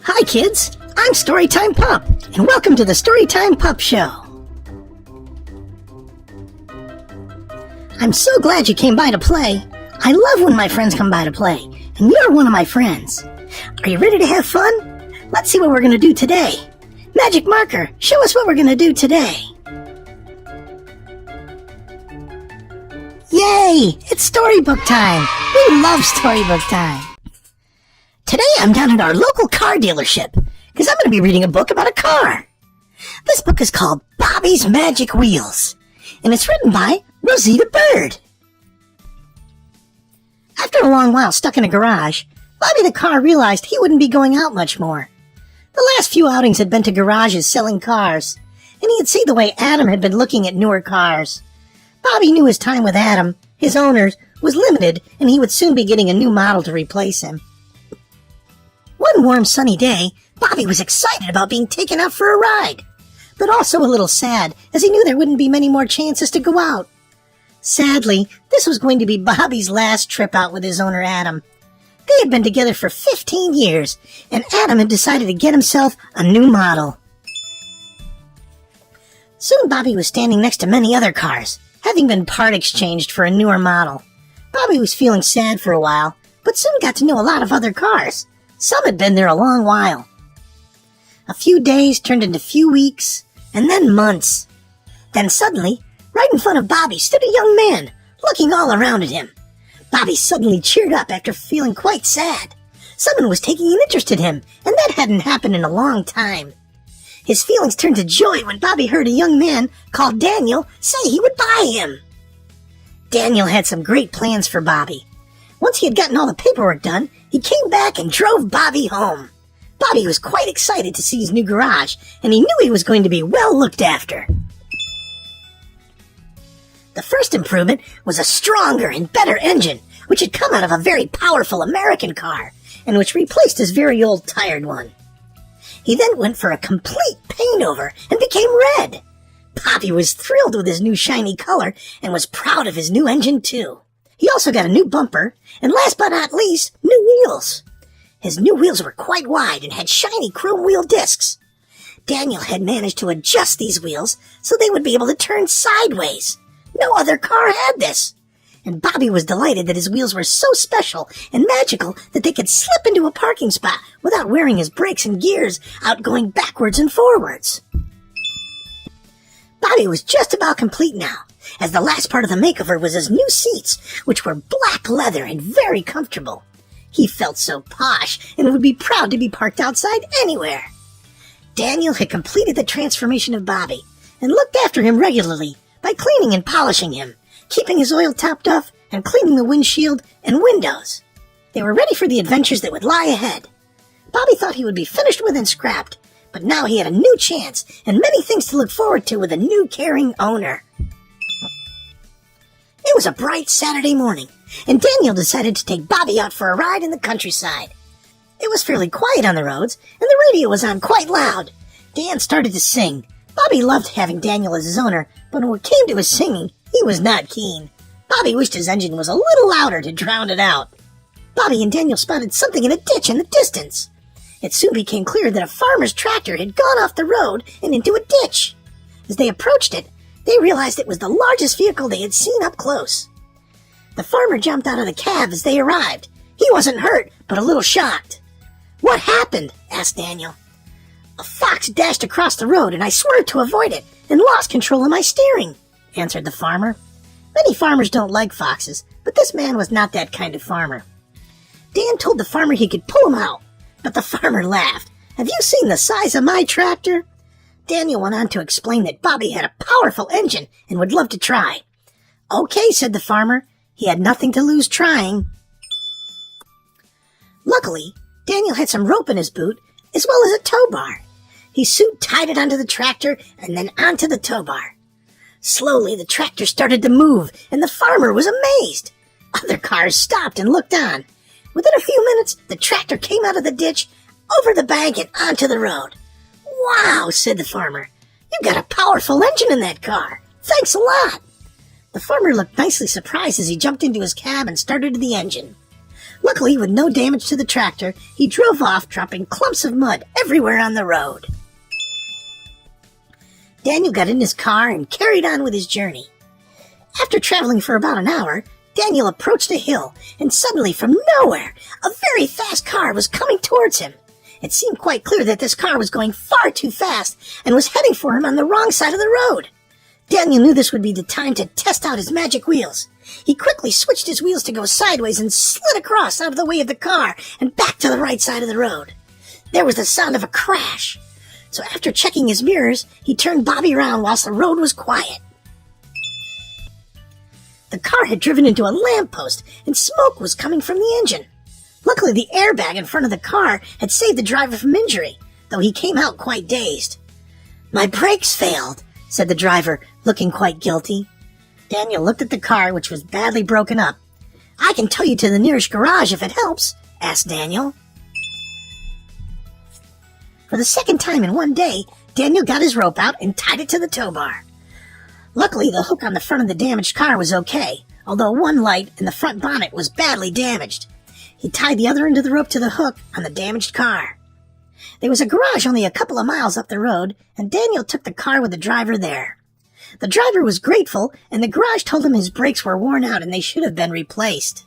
Hi kids, I'm Storytime Pup, and welcome to the Storytime Pup Show. I'm so glad you came by to play. I love when my friends come by to play, and you're one of my friends. Are you ready to have fun? Let's see what we're going to do today. Magic marker, show us what we're going to do today. Yay! It's storybook time! We love storybook time! Today I'm down at our local car dealership, because I'm going to be reading a book about a car. This book is called Bobby's Magic Wheels, and it's written by Rosita Bird. After a long while stuck in a garage, Bobby the car realized he wouldn't be going out much more. The last few outings had been to garages selling cars, and he had seen the way Adam had been looking at newer cars. Bobby knew his time with Adam, his owner, was limited, and he would soon be getting a new model to replace him. One warm sunny day, Bobby was excited about being taken out for a ride, but also a little sad as he knew there wouldn't be many more chances to go out. Sadly, this was going to be Bobby's last trip out with his owner Adam. They had been together for 15 years, and Adam had decided to get himself a new model. Soon Bobby was standing next to many other cars, having been part exchanged for a newer model. Bobby was feeling sad for a while, but soon got to know a lot of other cars. Some had been there a long while. A few days turned into few weeks, and then months. Then suddenly, right in front of Bobby stood a young man, looking all around at him. Bobby suddenly cheered up after feeling quite sad. Someone was taking an interest in him, and that hadn't happened in a long time. His feelings turned to joy when Bobby heard a young man called Daniel say he would buy him. Daniel had some great plans for Bobby. Once he had gotten all the paperwork done, he came back and drove Bobby home. Bobby was quite excited to see his new garage, and he knew he was going to be well looked after. The first improvement was a stronger and better engine, which had come out of a very powerful American car, and which replaced his very old tired one. He then went for a complete paint-over and became red. Bobby was thrilled with his new shiny color and was proud of his new engine too. He also got a new bumper, and last but not least, new wheels. His new wheels were quite wide and had shiny chrome wheel discs. Daniel had managed to adjust these wheels so they would be able to turn sideways. No other car had this. And Bobby was delighted that his wheels were so special and magical that they could slip into a parking spot without wearing his brakes and gears out going backwards and forwards. Bobby was just about complete now, as the last part of the makeover was his new seats, which were black leather and very comfortable. He felt so posh and would be proud to be parked outside anywhere. Daniel had completed the transformation of Bobby and looked after him regularly by cleaning and polishing him, keeping his oil topped off and cleaning the windshield and windows. They were ready for the adventures that would lie ahead. Bobby thought he would be finished with and scrapped, but now he had a new chance and many things to look forward to with a new caring owner. It was a bright Saturday morning, and Daniel decided to take Bobby out for a ride in the countryside. It was fairly quiet on the roads, and the radio was on quite loud. Dan started to sing. Bobby loved having Daniel as his owner, but when it came to his singing, he was not keen. Bobby wished his engine was a little louder to drown it out. Bobby and Daniel spotted something in a ditch in the distance. It soon became clear that a farmer's tractor had gone off the road and into a ditch. As they approached it, they realized it was the largest vehicle they had seen up close. The farmer jumped out of the cab as they arrived. He wasn't hurt, but a little shocked. "What happened?" asked Daniel. "A fox dashed across the road, and I swerved to avoid it and lost control of my steering," answered the farmer. Many farmers don't like foxes, but this man was not that kind of farmer. Dan told the farmer he could pull him out, but the farmer laughed. "Have you seen the size of my tractor?" Daniel went on to explain that Bobby had a powerful engine and would love to try. "Okay," said the farmer. He had nothing to lose trying. Luckily, Daniel had some rope in his boot, as well as a tow bar. He soon tied it onto the tractor and then onto the tow bar. Slowly, the tractor started to move, and the farmer was amazed. Other cars stopped and looked on. Within a few minutes, the tractor came out of the ditch, over the bank, and onto the road. "Wow," said the farmer. "You've got a powerful engine in that car. Thanks a lot." The farmer looked nicely surprised as he jumped into his cab and started the engine. Luckily, with no damage to the tractor, he drove off, dropping clumps of mud everywhere on the road. Daniel got in his car and carried on with his journey. After traveling for about an hour, Daniel approached a hill, and suddenly, from nowhere, a very fast car was coming towards him. It seemed quite clear that this car was going far too fast and was heading for him on the wrong side of the road. Daniel knew this would be the time to test out his magic wheels. He quickly switched his wheels to go sideways and slid across out of the way of the car and back to the right side of the road. There was the sound of a crash. So after checking his mirrors, he turned Bobby around whilst the road was quiet. The car had driven into a lamppost and smoke was coming from the engine. Luckily, the airbag in front of the car had saved the driver from injury, though he came out quite dazed. "My brakes failed," said the driver, looking quite guilty. Daniel looked at the car, which was badly broken up. "I can tow you to the nearest garage if it helps," asked Daniel. For the second time in one day, Daniel got his rope out and tied it to the tow bar. Luckily, the hook on the front of the damaged car was okay, although one light in the front bonnet was badly damaged. He tied the other end of the rope to the hook on the damaged car. There was a garage only a couple of miles up the road, and Daniel took the car with the driver there. The driver was grateful, and the garage told him his brakes were worn out and they should have been replaced.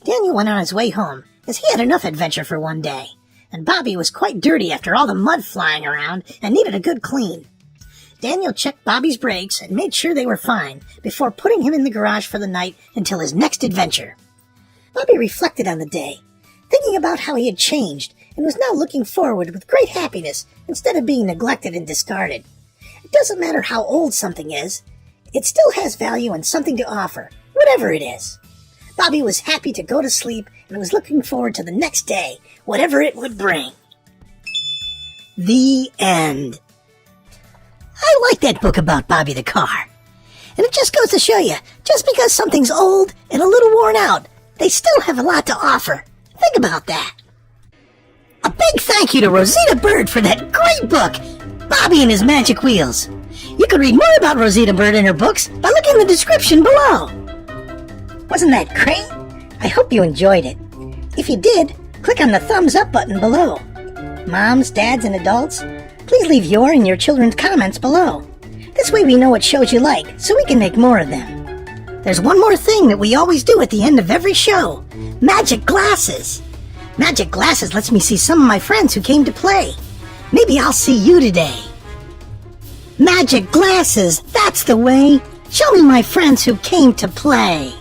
Daniel went on his way home, as he had enough adventure for one day, and Bobby was quite dirty after all the mud flying around and needed a good clean. Daniel checked Bobby's brakes and made sure they were fine before putting him in the garage for the night until his next adventure. Bobby reflected on the day, thinking about how he had changed and was now looking forward with great happiness instead of being neglected and discarded. It doesn't matter how old something is, it still has value and something to offer, whatever it is. Bobby was happy to go to sleep and was looking forward to the next day, whatever it would bring. The end. I like that book about Bobby the car. And it just goes to show you, just because something's old and a little worn out, they still have a lot to offer. Think about that. A big thank you to Rosita Bird for that great book, Bobby and His Magic Wheels. You can read more about Rosita Bird and her books by looking in the description below. Wasn't that great? I hope you enjoyed it. If you did, click on the thumbs up button below. Moms, dads, and adults, please leave your and your children's comments below. This way we know what shows you like, so we can make more of them. There's one more thing that we always do at the end of every show. Magic glasses. Magic glasses lets me see some of my friends who came to play. Maybe I'll see you today. Magic glasses, that's the way. Show me my friends who came to play.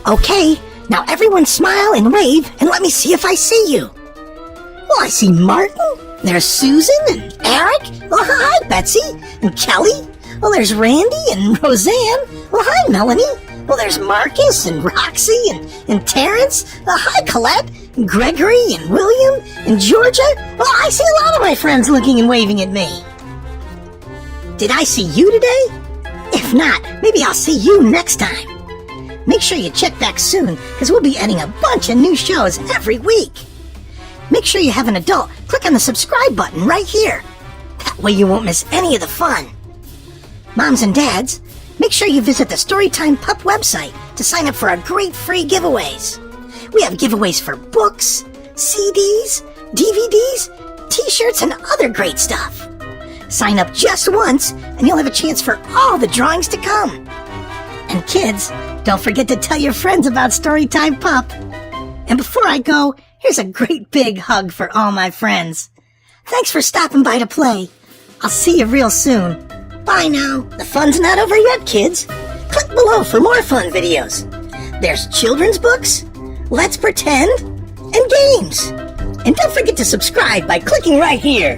Okay, now everyone smile and wave and let me see if I see you. Well, I see Martin. There's Susan and Eric. Well, hi, Betsy and Kelly. Well, there's Randy and Roseanne. Well, hi, Melanie. Well, there's Marcus and Roxy and Terrence. Hi, Colette and Gregory and William and Georgia. Well, I see a lot of my friends looking and waving at me. Did I see you today? If not, maybe I'll see you next time. Make sure you check back soon, because we'll be adding a bunch of new shows every week. Make sure you have an adult. Click on the subscribe button right here. That way you won't miss any of the fun. Moms and dads, make sure you visit the Storytime Pup website to sign up for our great free giveaways. We have giveaways for books, CDs, DVDs, t-shirts, and other great stuff. Sign up just once, and you'll have a chance for all the drawings to come. And kids, don't forget to tell your friends about Storytime Pup. And before I go, here's a great big hug for all my friends. Thanks for stopping by to play. I'll see you real soon. Bye now. The fun's not over yet, kids. Click below for more fun videos. There's children's books, Let's Pretend, and games. And don't forget to subscribe by clicking right here.